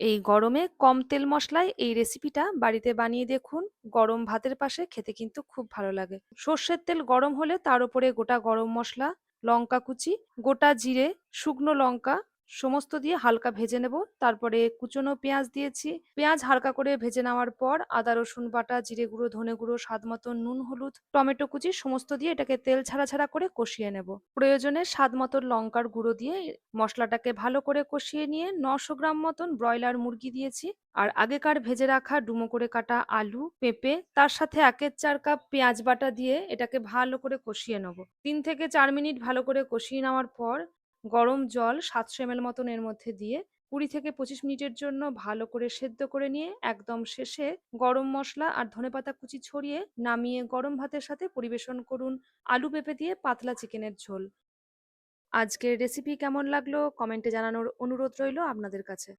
এই গরমে কম তেল মশলায় এই রেসিপিটা বাড়িতে বানিয়ে দেখুন। গরম ভাতের পাশে খেতে কিন্তু খুব ভালো লাগে। সর্ষের তেল গরম হলে তার উপরে গোটা গরম মশলা, লঙ্কা কুচি, গোটা জিরে, শুকনো লঙ্কা সমস্ত দিয়ে হালকা ভেজে নেব। তারপরে কুচনো পেঁয়াজ দিয়েছি। পেঁয়াজ হালকা করে ভেজে নেওয়ার পর আদা রসুন বাটা, জিরে গুঁড়ো, ধনে গুঁড়ো, স্বাদ মতো নুন, হলুদ, টমেটো কুচি সমস্ত দিয়ে এটাকে তেল ছাড়া ছাড়া করে কষিয়ে নেব। প্রয়োজনে স্বাদ মতো লঙ্কার গুঁড়ো দিয়ে মশলাটাকে ভালো করে কষিয়ে নিয়ে ৯০০ গ্রাম মতন ব্রয়লার মুরগি দিয়েছি। আর আগেকার ভেজে রাখা ডুমো করে কাটা আলু, পেঁপে, তার সাথে ১/৪ কাপ পেঁয়াজ বাটা দিয়ে এটাকে ভালো করে কষিয়ে নেব। ৩ থেকে ৪ মিনিট ভালো করে কষিয়ে নেওয়ার পর গরম জল ৭০০ ml মতন এর মধ্যে দিয়ে ২০ থেকে ২৫ মিনিটের জন্য ভালো করে সেদ্ধ করে নিয়ে একদম শেষে গরম মশলা আর ধনেপাতা কুচি ছড়িয়ে নামিয়ে গরম ভাতের সাথে পরিবেশন করুন আলু পেঁপে দিয়ে পাতলা চিকেনের ঝোল। আজকের রেসিপি কেমন লাগলো কমেন্টে জানানোর অনুরোধ রইল আপনাদের কাছে।